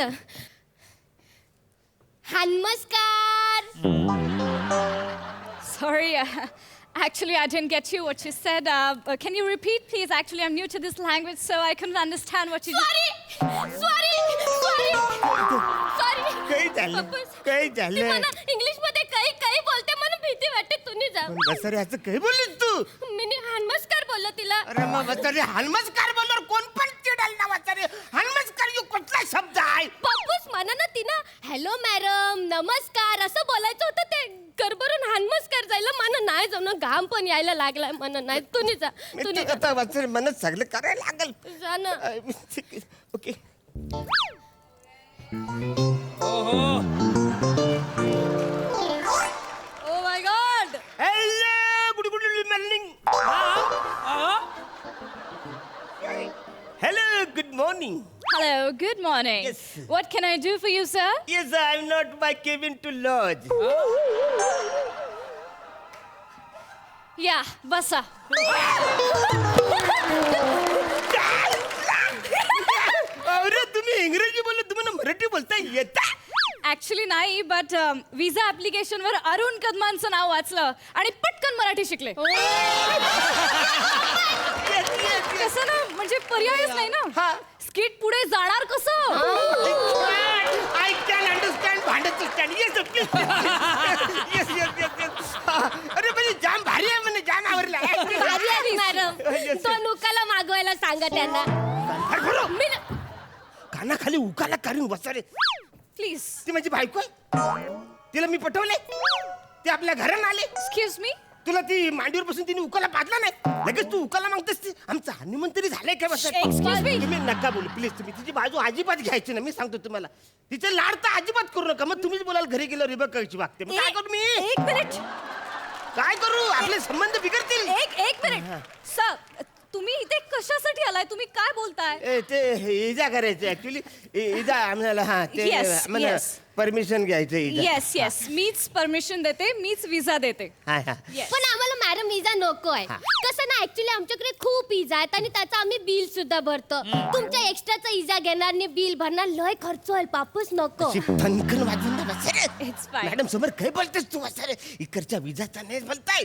नमस्कार Sorry, actually, I didn't get you what you said. Can you repeat, please? Actually, I'm new to this language, so I couldn't understand what you sorry sorry sorry काही झालं काही झालं इंग्लिश मध्ये काही काही बोलते मला भीती वाटते तुम्ही जा बसरे असं काही बोललीस तू मी नमस्कार बोललो तिला अरे मग बसरे हनुमस्कार बोलणार कोण पण चिडाल ना बसरे हनुमस्कार यू कुठला शब्द आहे पप्पूस म्हणा ना तिनं हॅलो मॅडम नमस्कार असं बोलायचं होतं ते गरबरून नमस्कार जायला मला नाही जमणं घाम पण यायला लागलाय मला नाही तुम्ही जा तुम्ही आता बसरे मनच सगळं करायला लागल जा ना okay Oh my God! Hello good good morning hello good morning Hello, good morning. Yes. What can I do for you, sir? Yes, I'm not my cabin to lodge. Yeah, basa. अरे तुम्ही इंग्रजी बोलले तुम्हाला मराठी बोलता येता ऍक्च्युली नाही बट विजा ऍप्लिकेशन वर अरुण कदमांचं नाव वाचलं आणि पटकन मराठी शिकले कसं ना म्हणजे पर्यायच नाही ना स्किट पुढे जाणार कसं आय कॅन अंडरस्टँड भांडत stand yes yes yes yes अरे म्हणजे जाम भारी आहे म्हणजे जाम आवडला भारी आहे मॅडम तो नुकाला मागवायला सांगा त्यांना मी ना- कानाखाली उकाला करून बसा रे प्लीज ती माझी बायको आहे तिला मी पटवले ते आपल्या घरात आले एक्सक्यूज मी तुला ती मांडीवर बसून तिने उकाला पाजला नाही लगेच तू उकाला मागतेस ती आमचं हनीमून तरी झालंय काय बस Excuse me? तुम्ही नका बोलू प्लीज तुम्ही तिची बाजू अजिबात घ्यायची ना मी सांगतो तुम्हाला तिचे लाड तर अजिबात करू नका मग तुम्हीच बोलाल घरी गेल्यावर रिबक करायची वागते मग काय करू मी एक मिनिट काय करू आपले संबंध बिघडतील एक मिनिट सर तुम्ही इथे कशासाठी आलाय तुम्ही काय बोलताय ते इजा करायचं ऍक्च्युली इजा आम्हाला हा ते Yes, yes. परमिशन घ्यायचं इजा येस येस मीच परमिशन देते मीच विजा देते हा हा पण आम्हाला मॅडम विजा नको आहे कसं ना ऍक्च्युली आमच्याकडे खूप इजा आहेत आणि त्याचं आम्ही बिल सुद्धा भरतो तुमच्या एक्स्ट्राचा इजा घेणार आणि बिल भरणार लय खर्च होईल पापूस नको अशी फनकन वाजून ना बसा It's fine. मॅडम समोर काय बोलतेस तू बसा रे इकडच्या विजाचा नाही बोलताय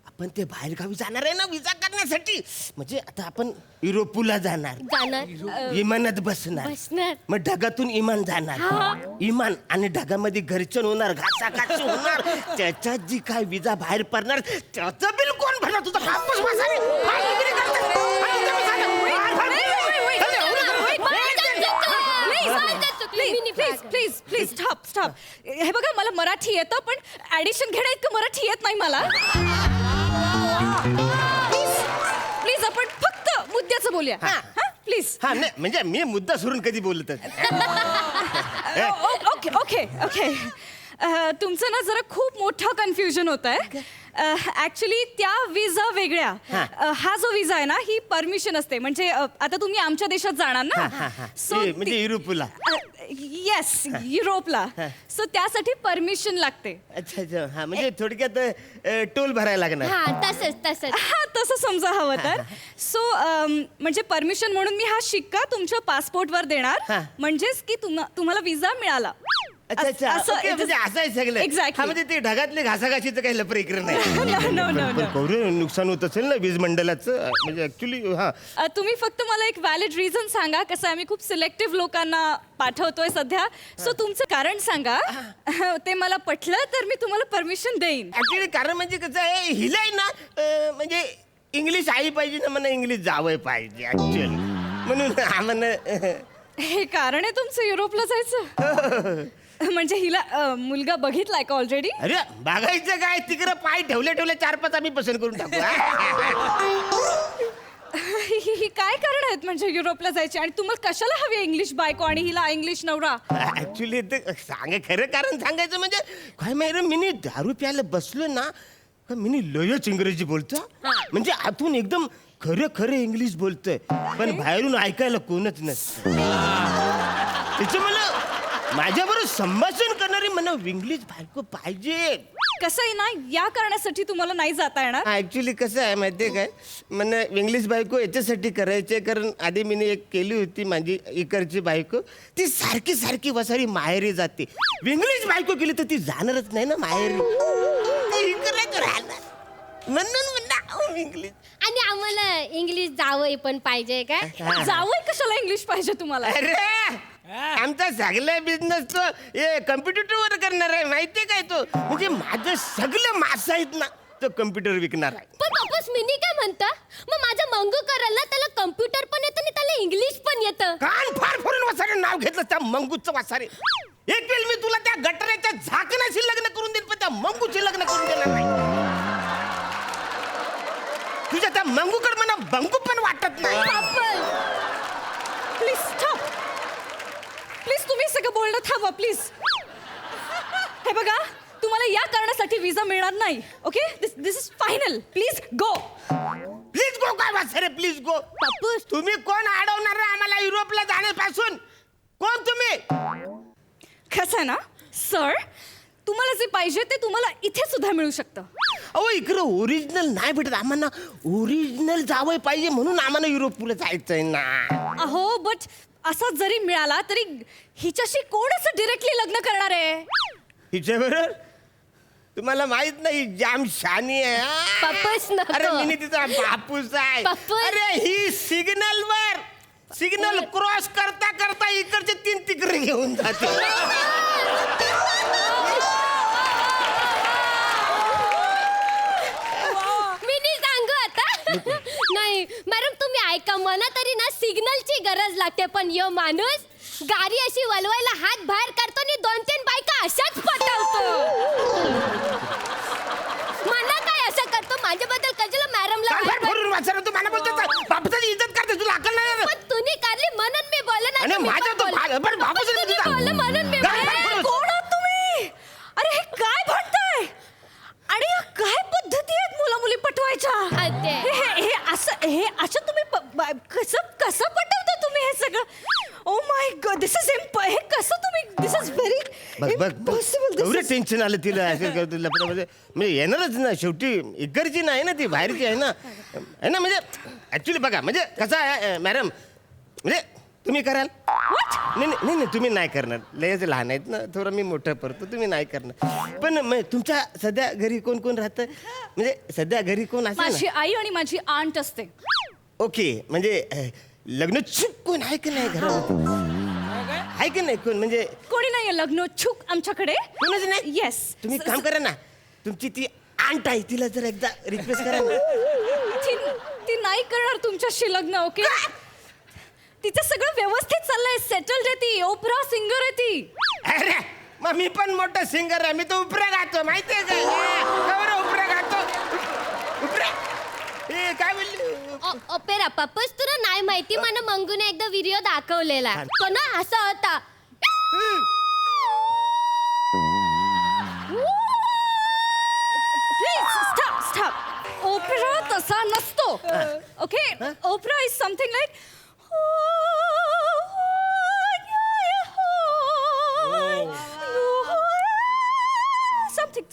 आपण ते बाहेर गावी जाणार आहे ना विजा करण्यासाठी म्हणजे आता आपण युरोपला जाणार जाणार विमानात बसणार बसणार मग ढगातून इमान जाणार इमान आणि ढगामध्ये घरचन होणार घासाघासी होणार त्याच्यात जी काय विजा बाहेर पडणार त्याचं बिल कोण भरणार तुझा कापूस बसा रे. काय विक्री करतोय? प्लीज प्लीज स्टॉप हे बघा मला मराठी येतं पण ऍडिशन घेणं इतकं मराठी येत नाही मला प्लीज आपण फक्त मुद्द्याचं बोलूया प्लीज हा नाही म्हणजे मी मुद्दा सोडून कधी बोलतच ओके ओके ओके तुमचं ना जरा खूप मोठं कन्फ्युजन होत आहे ऍक्च्युली त्या विजा वेगळ्या हा जो विजा आहे ना ही परमिशन असते म्हणजे आता तुम्ही आमच्या देशात जाणार ना सो म्हणजे युरोपला येस युरोपला सो त्यासाठी परमिशन लागते अच्छा अच्छा हा म्हणजे थोडक्यात टोल भरायला लागणार हा तसंच हा तसं समजा हवं तर सो म्हणजे परमिशन म्हणून मी हा शिक्का तुमच्या पासपोर्टवर देणार म्हणजेच की तुम्हाला विजा मिळाला अच्छा अच्छा ओके, म्हणजे असं आहे सगळं Exactly. हा म्हणजे ते ढगातले घासाघाशीचं काही लफर इकडे नाही No. कवरे नुकसान होत असेल ना वीज मंडळाचं म्हणजे ऍक्च्युली हा तुम्ही फक्त मला एक व्हॅलिड रिझन सांगा कसं आम्ही खूप सिलेक्टिव्ह लोकांना पाठवतोय सध्या सो तुमचं कारण सांगा ते मला पटलं तर मी तुम्हाला परमिशन देईन ऍक्च्युली कारण म्हणजे कसं आहे हिलाय ना म्हणजे इंग्लिश आई पाहिजे ना मला इंग्लिश जावं पाहिजे ऍक्च्युअली म्हणून आम्हाला हे कारण आहे तुमचं युरोपला जायचं म्हणजे हिला मुलगा बघितलाय का ऑलरेडी अरे बघायचं काय तिकडे पाय ठेवले 4-5 आम्ही पसंत करून टाकू ही काय कारण आहेत म्हणजे युरोपला जायचे आणि तुम्हाला कशाला हवी इंग्लिश बायको आणि हिला इंग्लिश नवरा ऍक्च्युली ते खरं कारण सांगायचं म्हणजे काय माहिती मी दारू प्यायला बसलो ना का मी लयच इंग्रजी बोलतो म्हणजे आतून एकदम खरं खरं इंग्लिश बोलतोय पण बाहेरून ऐकायला कोणच नसतं त्याच्यामुळे माझ्याबरोबर संभाषण करणारी मला इंग्लिश बायको पाहिजे. कसं आहे ना, या कारणासाठी तुम्हाला नाही जाता येणार. ऍक्च्युली कसं आहे माहितीये काय, मला इंग्लिश बायको याच्यासाठी करायची आहे कारण आधी मी एक केली होती माझी इकडची बायको, ती सारखी सारखी वसारी माहेरी जाते. इंग्लिश बायको केली तर ती जाणारच नाही ना माहेरी, ती इकडेच राहणार. म्हणून म्हणलं इंग्लिश. आणि आम्हाला इंग्लिश जावई पण पाहिजे काय? जावई कशाला इंग्लिश पाहिजे तुम्हाला? अरे आमचा सगळा बिझनेस तो हे कम्प्युटर वर करणार आहे माहितीये काय, तो म्हणजे माझं सगळं मास आहेत ना तो कम्प्युटर विकणार आहे. पण पप्पास मिनी काय म्हणता, मग माझा मंगू करायला त्याला कम्प्युटर पण येतं आणि त्याला इंग्लिश पण येतं. कान फार फोडून वसारे नाव घेतलं त्या मंगूचं वसारे. एक वेळ मी तुला त्या गटाराच्या झाकणाशी लग्न करून देईल पण त्या मंगूची लग्न करून देणार नाही. तुझ्या त्या मंगूकडे मला बंगू पण वाटत नाही. प्लीज स्टॉप, प्लीज तुम्ही सगळं बोलणं थांबवा प्लीज. हे बघा, तुम्हाला या कारणासाठी विजा मिळणार नाही. Okay, this is final. Please go. Please go काय वासरे, प्लीज गो. पप्पूस तुम्ही कोण अडवणार आहे आम्हाला युरोपला जाण्यापासून? कोण तुम्ही? कसं आहे ना सर, तुम्हाला जे पाहिजे ते तुम्हाला इथे सुद्धा मिळू शकतं. अहो इकडं ओरिजिनल नाही भेटत आम्हाला, ओरिजिनल जावं पाहिजे म्हणून आम्हाला युरोपला जायचंय ना. अहो बट असा जरी मिळाला तरी हिच्याशी कोण असं डिरेक्टली लग्न करणार आहे? हिच्याबरोबर तुम्हाला माहित नाही जाम शानी आहे हा? पप्पूस नको. अरे मी तिचा बापूस आहे. पप्पूस. अरे ही सिग्नल वर सिग्नल क्रॉस करता करता इकडचे 3 तिकडे घेऊन जाते. मिनी सांगू आता. नाही मॅडम तुम्ही ऐका, मला तरी ना सिग्नलची गरज लागते पण यो माणूस गाडी अशी वलवायला हात बाहेर काढतो आणि 2-3 बायका अशाच पटवतो. मला काय असं करतो माझ्याबद्दल कशाला मॅडमला कान फार फोडून वासरे तू मला बोलतो बापूची इज्जत करते, तुला अक्कल नाही ना? पण तुम्ही काढली म्हणून मी बोलले ना. आणि माझ्या तो पण बापूच तुम्ही बोलले म्हणून मी बोलले. कोण आहात तुम्ही? अरे हे काय म्हणताय? आणि या काय पद्धती आहेत मुलं मुली पटवायच्या? अरे. हे असं तुम्ही कसं पटवता तुम्ही हे सगळं? Oh my God, this is हे कसं तुम्ही, दिस इज व्हेरी इम्पॉसिबल. एवढं टेन्शन आलं तिला असं करतो लपड्यामध्ये. म्हणजे येणारच ना शेवटी, इकडची नाही ना ती, बाहेरची आहे ना म्हणजे ऍक्च्युली बघा म्हणजे कसं आहे मॅडम, म्हणजे तुम्ही कराल? नाही तुम्ही नाही करणार, लयच लहान आहेत ना, थोडं मी मोठं पडतो, तुम्ही नाही करणार. पण तुमच्या सध्या घरी कोण कोण राहतं, म्हणजे सध्या घरी कोण असेल माझी आई आणि माझी आंट असते. ओके, म्हणजे लग्न चूक कोण आहे का नाही घरामध्ये? आहे का नाही कोण, म्हणजे कोणी नाहीये लग्न छुक आमच्याकडे. कोणच नाही? येस. तुम्ही काम करा ना, तुमची ती आंट आहे तिला जर एकदा रिक्वेस्ट करा ना. ती नाही करणार तुमच्याशी लग्न. ओके, तिचं सगळं व्यवस्थित चाललंय, सेटल्ड आहे ती, ओपरा सिंगर आहे ती. अरे मग मी पण मोठा सिंगर आहे, मी तो उपरा गातो माहितीये का? उपरा गातो उपरा. काय बोलली? ओपेरा पप्पूस तुला नाही माहिती, मला मंगूने एकदा व्हिडिओ दाखवलेला तो ना असा होता. Please stop. ओपेरा तसा नसतो. Okay, opera is something like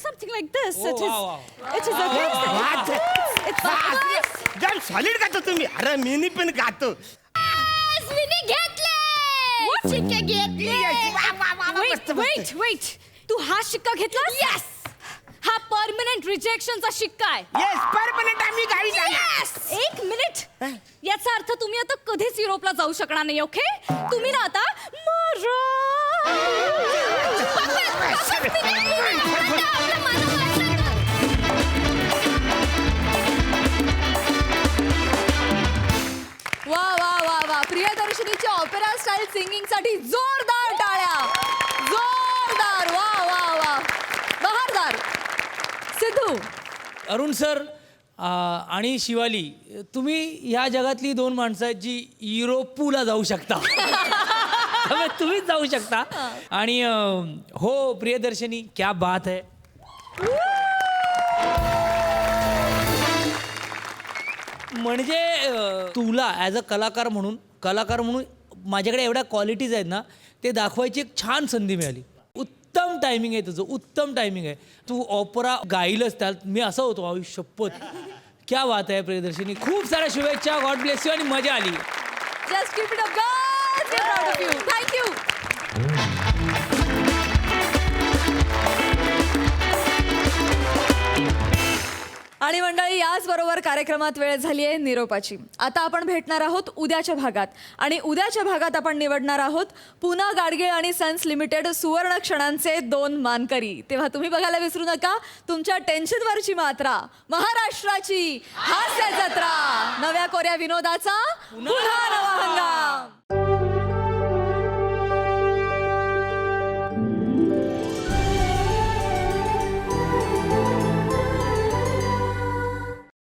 something like this. It is जर सॉलिड गातो तुम्ही. अरे मी पण गातो. मिनी घेतले शिक्के घेतले. Wait. तू हा शिक्का घेतला? Yes. हा परमनंट रिजेक्शनचा शिक्का आहे. येस, परमनंट आम्ही गावी जाणार. एक मिनिट, याचा अर्थ तुम्ही आता कधीच युरोपला जाऊ शकणार नाही. ओके, तुम्ही ना आता वा. प्रियदर्शनीच्या ऑपेरा स्टाईल सिंगिंग साठी जोरदार टाळ्या. जोरदार. वा. बहारदार. सिद्धू, अरुण सर आणि शिवाली, तुम्ही ह्या जगातली 2 माणसं आहेत जी युरोपूला जाऊ शकता. त्यामुळे तुम्हीच जाऊ शकता. आणि हो प्रियदर्शनी, क्या बात है. म्हणजे तुला ॲज अ कलाकार म्हणून माझ्याकडे एवढ्या क्वालिटीज आहेत ना ते दाखवायची एक छान संधी मिळाली. उत्तम टायमिंग आहे तुझं, उत्तम टायमिंग आहे. तू ऑपरा गाईलच त्यात मी असं होतो आयुष्यपत. क्या बात आहे प्रियदर्शिनी, खूप साऱ्या शुभेच्छा, गॉड ब्लेस यू आणि मजा आली. Just keep it up guys, we are proud of you. Thank you. आणि मंडळी, याचबरोबर कार्यक्रमात वेळ झाली आहे निरोपाची. आता आपण भेटणार आहोत उद्याच्या भागात, आणि उद्याच्या भागात आपण निवडणार आहोत पुना गाडगीळ आणि सन्स लिमिटेड सुवर्ण क्षणांचे 2 मानकरी. तेव्हा तुम्ही बघायला विसरू नका तुमच्या टेन्शनवरची मात्रा, महाराष्ट्राची हास्य जत्रा, नव्या कोऱ्या विनोदाचा पुन्हा नवा हंगाम.